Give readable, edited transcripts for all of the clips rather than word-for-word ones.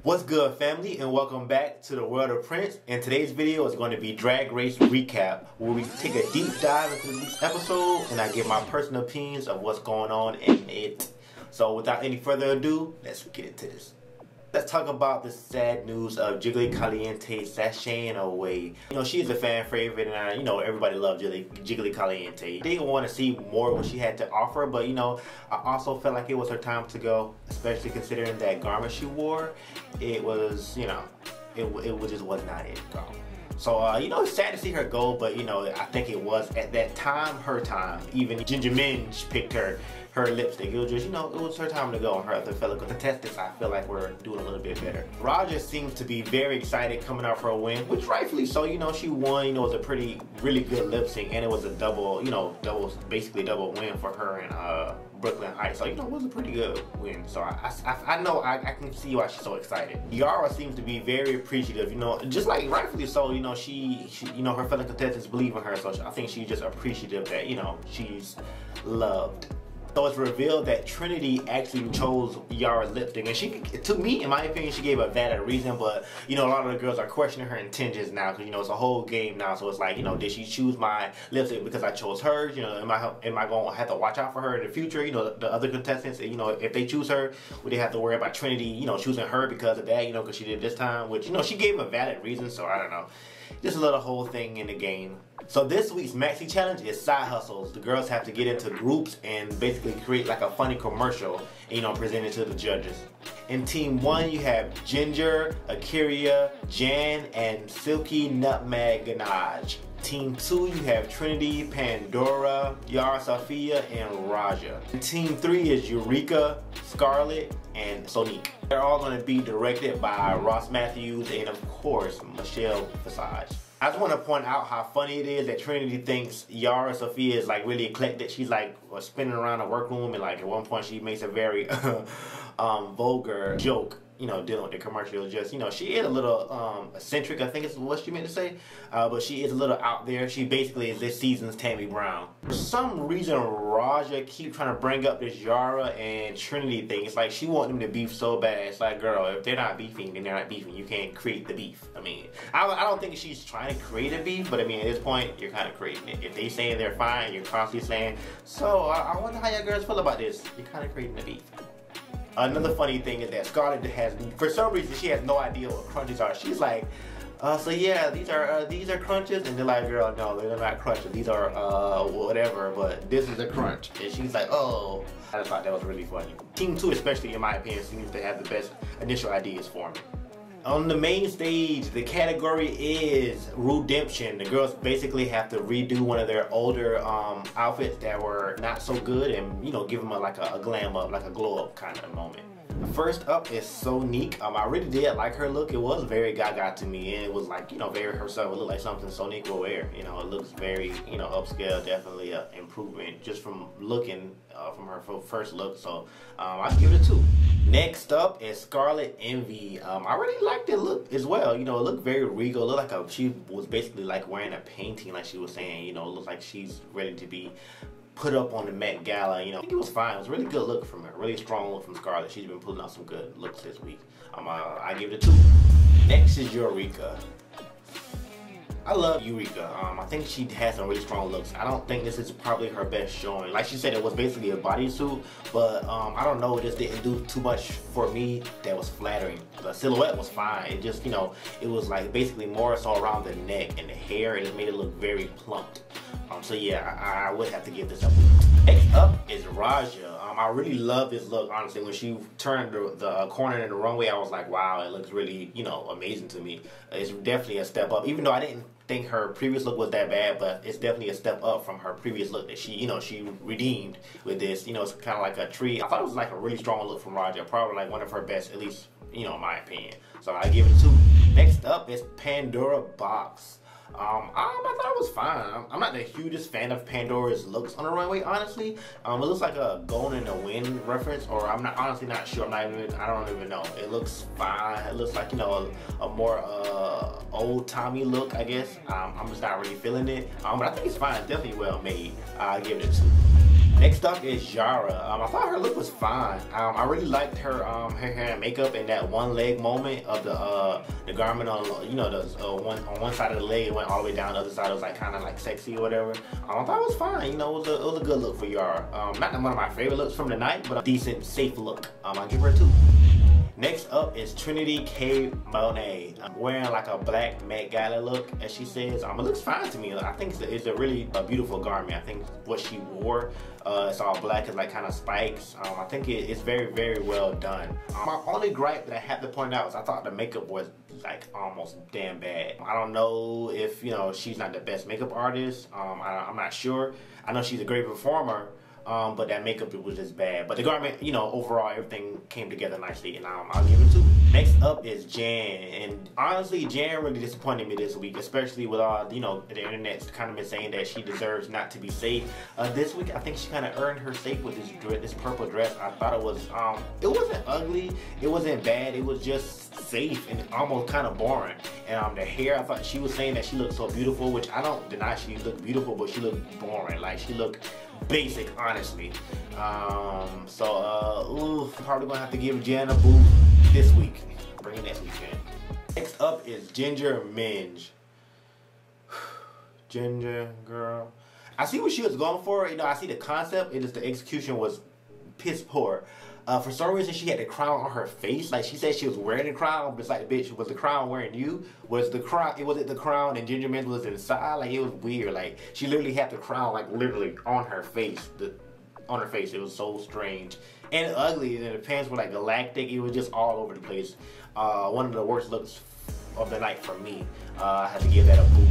What's good, family, and welcome back to the world of Prince. And today's video is going to be Drag Race Recap, where we take a deep dive into this week's episode and I give my personal opinions of what's going on in it. So without any further ado, let's get into this. Let's talk about the sad news of Jiggly Caliente sashaying away. You know, she's a fan favorite, and you know, everybody loves Jiggly Caliente. They want to see more of what she had to offer, but you know, I also felt like it was her time to go, especially considering that garment she wore. It was, you know, it just was not it, girl. So, you know, it's sad to see her go, but, you know, I think it was, at that time, her time. Even Ginger Minj picked her lipstick. It was just, you know, it was her time to go. And her other fellow contestants, I feel like we're doing a little bit better. Raja seems to be very excited coming out for a win, which rightfully so. You know, she won. You know, it was a really good lip sync, and it was a double, you know, basically double win for her and Brooklyn Heights. So, you know, it was a pretty good win. So I know I can see why she's so excited. Yara seems to be very appreciative, you know, just like rightfully so. You know, she you know, her fellow contestants believe in her, so I think she's just appreciative that, you know, she's loved. So it's revealed that Trinity actually chose Yara's lipstick, and she, to me, in my opinion, she gave a valid reason. But you know, a lot of the girls are questioning her intentions now, because you know, it's a whole game now. So it's like, you know, did she choose my lipstick because I chose hers? You know, am I going to have to watch out for her in the future? You know, the other contestants, you know, if they choose her, would they have to worry about Trinity, you know, choosing her because of that? You know, because she did this time, which, you know, she gave a valid reason. So I don't know, just a little whole thing in the game. So this week's Maxi Challenge is side hustles. The girls have to get into groups and basically create like a funny commercial and, you know, present it to the judges. In Team 1, you have Ginger, Akira, Jan, and Silky Nutmeg Ganache. Team 2, you have Trinity, Pandora, Yara Safia, and Raja. And Team 3 is Eureka, Scarlett, and Sonique. They're all going to be directed by Ross Matthews and, of course, Michelle Visage. I just want to point out how funny it is that Trinity thinks Yara Safia is like really eclectic. She's like spinning around the workroom, and like at one point she makes a very vulgar joke, you know, dealing with the commercial. Just, you know, she is a little eccentric, I think is what she meant to say, but she is a little out there. She basically is this season's Tammy Brown. For some reason, Raja keeps trying to bring up this Yara and Trinity thing. It's like she wants them to beef so bad. It's like, girl, if they're not beefing, then they're not beefing. You can't create the beef. I mean, I don't think she's trying to create a beef, but I mean, at this point, you're kind of creating it. If they saying they're fine, you're constantly saying, so I wonder how y'all girls feel about this. You're kind of creating a beef. Another funny thing is that Scarlett has, for some reason, she has no idea what crunches are. She's like, so yeah, these are crunches, and they're like, girl, no, they're not crunches. These are whatever, but this is a crunch. And she's like, oh. I just thought that was really funny. Team 2, especially in my opinion, seems to have the best initial ideas for me. On the main stage, the category is Redemption. The girls basically have to redo one of their older outfits that were not so good, and, you know, give them like a glam up, like a glow up kind of moment. First up is Sonique. I really did like her look. It was very Gaga to me, and it was like, you know, very herself. It looked like something Sonique will wear. You know, it looks very, you know, upscale. Definitely an improvement just from looking from her first look. So I give it a 2. Next up is Scarlet Envy. I really liked the look as well. You know, it looked very regal. It looked like she was basically like wearing a painting, like she was saying. You know, it looks like she's ready to be put up on the Met Gala. You know, I think it was fine. It was a really good look from her. Really strong look from Scarlett. She's been pulling out some good looks this week. I give it a 2. Next is Eureka. I love Eureka. I think she has some really strong looks. I don't think this is probably her best showing. Like she said, it was basically a bodysuit, but I don't know, it just didn't do too much for me that was flattering. The silhouette was fine. It just, you know, it was like basically more so around the neck and the hair, and it made it look very plumped. So yeah, I would have to give this up. Next up is Raja. I really love this look, honestly. When she turned the corner in the runway, I was like, wow, it looks really, you know, amazing to me. It's definitely a step up, even though I didn't think her previous look was that bad, but it's definitely a step up from her previous look that she, you know, she redeemed with this. You know, it's kind of like a tree. I thought it was like a really strong look from Raja, probably like one of her best, at least, you know, in my opinion. So I give it a 2. Next up is Pandora Box. I thought it was fine. I'm not the hugest fan of Pandora's looks on the runway, honestly. It looks like a Gone in the Wind reference, or I'm honestly not sure. I don't even know. It looks fine. It looks like, you know, a more old-timey look, I guess. I'm just not really feeling it. But I think it's fine. It's definitely well made. I give it a 2. Next up is Yara. I thought her look was fine. I really liked her her hair and makeup in that one leg moment of the garment on, you know, the on one side of the leg, it went all the way down. The other side was like kind of like sexy or whatever. I thought it was fine. You know, it was a good look for Yara. Not one of my favorite looks from the night, but a decent, safe look. I'll give her a 2. Next up is Trinity K. Monet. Wearing like a black Met Gala look, as she says. It looks fine to me. I think it's a really beautiful garment. I think what she wore, it's all black, it's like kind of spikes. I think it's very, very well done. My only gripe that I have to point out is I thought the makeup was like almost damn bad. I don't know if, you know, she's not the best makeup artist. I'm not sure. I know she's a great performer. But that makeup, it was just bad. But the garment, you know, overall, everything came together nicely, and I'll give it 2. Next up is Jan, and honestly, Jan really disappointed me this week, especially with all, you know, the internet's kind of been saying that she deserves not to be safe. This week, I think she kind of earned her safe with this purple dress. I thought it was, it wasn't ugly, it wasn't bad, it was just safe and almost kind of boring. And the hair, I thought she was saying that she looked so beautiful, which I don't deny she looked beautiful, but she looked boring. Like, she looked basic, honestly. Probably gonna have to give Jan a boot this week. Bring it next weekend. Next up is Ginger Minge. Ginger girl. I see what she was going for. You know, I see the concept. It just the execution was piss poor. For some reason, she had the crown on her face. Like, she said she was wearing the crown, but it's like, bitch, was the crown wearing you? Was the crown, was it the crown and Ginger Minge was inside? Like, it was weird. Like, she literally had the crown, like, literally on her face. On her face. It was so strange. And ugly. And the pants were, like, galactic. It was just all over the place. One of the worst looks of the night for me. I had to give that a boot.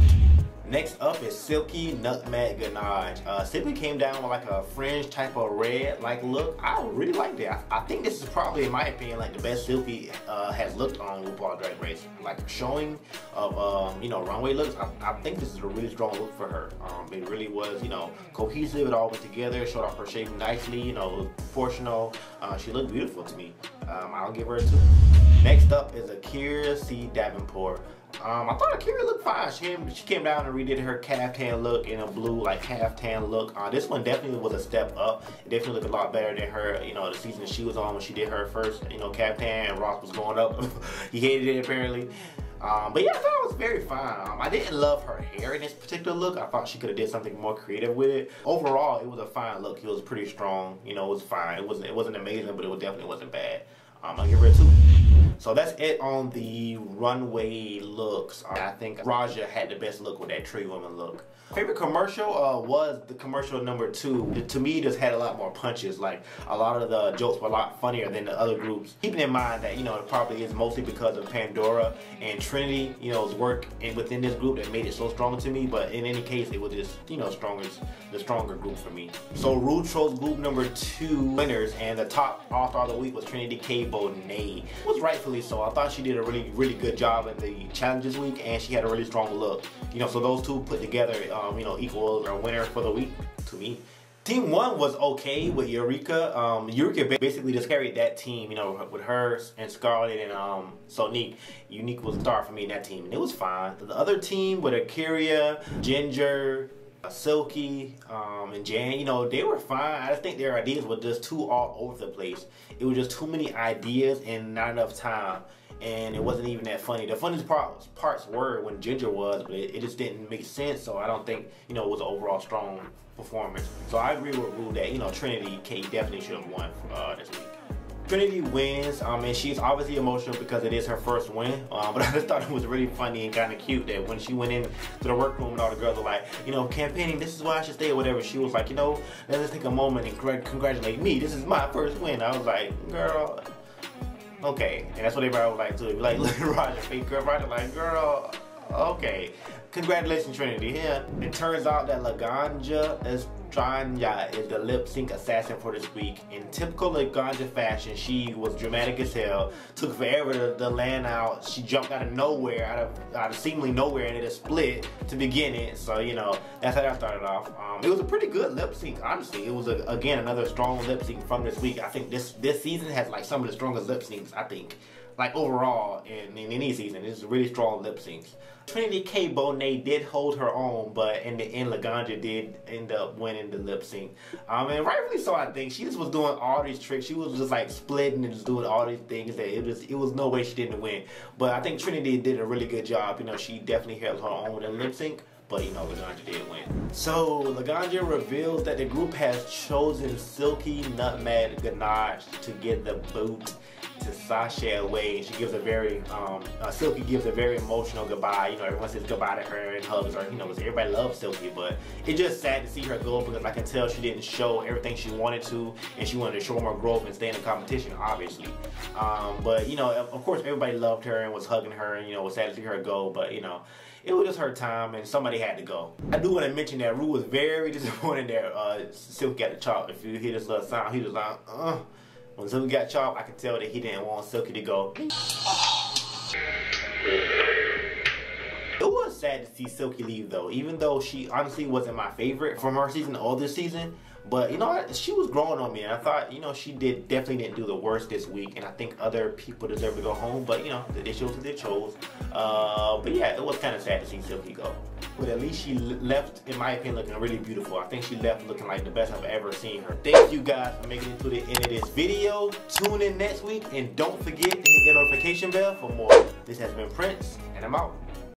Next up is Silky Nutmeg Ganache. Silky came down with like a fringe type of red like look. I really liked it. I think this is probably, in my opinion, like the best Silky has looked on RuPaul Drag Race. Like showing of you know, runway looks. I think this is a really strong look for her. It really was, you know, cohesive. It all went together. Showed off her shape nicely. You know, proportional. She looked beautiful to me. I'll give her a 2. Next up is Akira C. Davenport. I thought Akira looked fine. She came down and redid her caftan look in a blue like caftan look. This one definitely was a step up. It definitely looked a lot better than her, you know, the season that she was on when she did her first, you know, caftan and Ross was going up. He hated it apparently. But yeah, I thought it was very fine. I didn't love her hair in this particular look. I thought she could have did something more creative with it. Overall, it was a fine look. It was pretty strong. You know, it was fine. It wasn't amazing, but it definitely wasn't bad. I'll give her a 2. So that's it on the runway looks. I think Raja had the best look with that Tree Woman look. Favorite commercial was the commercial number 2. To me, just had a lot more punches. Like, a lot of the jokes were a lot funnier than the other groups. Keeping in mind that, you know, it probably is mostly because of Pandora and Trinity, you know's work within this group that made it so strong to me. But in any case, it was just, you know, the stronger group for me. So Ru chose group number 2 winners, and the top All-Star of the week was Trinity K. Monet. Was rightfully so. I thought she did a really, really good job in the challenges week, and she had a really strong look. You know, so those two put together, you know, equals our winner for the week to me. Team 1 was okay with Eureka. Eureka basically just carried that team, you know, with her and Scarlett and Sonique. Unique was the star for me in that team, and it was fine. The other team with Akira, Ginger, Silky, and Jan, you know, they were fine. I just think their ideas were just too all over the place. It was just too many ideas and not enough time. And it wasn't even that funny. The funniest parts were when Ginger was, but it just didn't make sense. So I don't think, you know, it was an overall strong performance. So I agree with Ru that, you know, Trinity K definitely should have won this week. Trinity wins, and she's obviously emotional because it is her first win. But I just thought it was really funny and kind of cute that when she went into the workroom and all the girls were like, you know, campaigning, this is why I should stay or whatever. She was like, you know, let's take a moment and congratulate me. This is my first win. I was like, girl. Okay, and that's what everybody was like too. Like, look at Roger, fake girl Roger, like, girl, okay. Congratulations, Trinity. Yeah, it turns out that Laganja Estranja is the lip sync assassin for this week. In typical Laganja fashion, she was dramatic as hell. Took forever to land out. She jumped out of nowhere, out of seemingly nowhere, and it just split to begin it. So, you know, that's how that started off. It was a pretty good lip sync, honestly. It was again another strong lip sync from this week. I think this season has like some of the strongest lip syncs, I think. like overall in any season. It's really strong lip syncs. Trinity K. Bonet did hold her own, but in the end, Laganja did end up winning the lip sync. And rightfully so, I think. She just was doing all these tricks. She was just like splitting and just doing all these things that it was no way she didn't win. But I think Trinity did a really good job. You know, she definitely held her own with the lip sync. But, you know, Laganja did win. So, Laganja reveals that the group has chosen Silky Nutmeg Ganache to get the boot to Sasha away. And she gives a very, Silky gives a very emotional goodbye. You know, everyone says goodbye to her and hugs her. You know, because everybody loves Silky. But it's just sad to see her go because I can tell she didn't show everything she wanted to. And she wanted to show more growth and stay in the competition, obviously. But, you know, of course, everybody loved her and was hugging her and, you know, was sad to see her go. But, you know, it was just her time and somebody had to go. I do want to mention that Ru was very disappointed that Silky got the chop. If you hear this little sound, he was like, When Silky got chopped, I could tell that he didn't want Silky to go. It was sad to see Silky leave though, even though she honestly wasn't my favorite from her season or this season. But you know what? She was growing on me, and I thought, you know, she definitely didn't do the worst this week, and I think other people deserve to go home. But you know, they chose what they chose. But yeah, it was kind of sad to see Silky go. But at least she left, in my opinion, looking really beautiful. I think she left looking like the best I've ever seen her. Thank you guys for making it to the end of this video. Tune in next week, and don't forget to hit the notification bell for more. This has been Prince, and I'm out.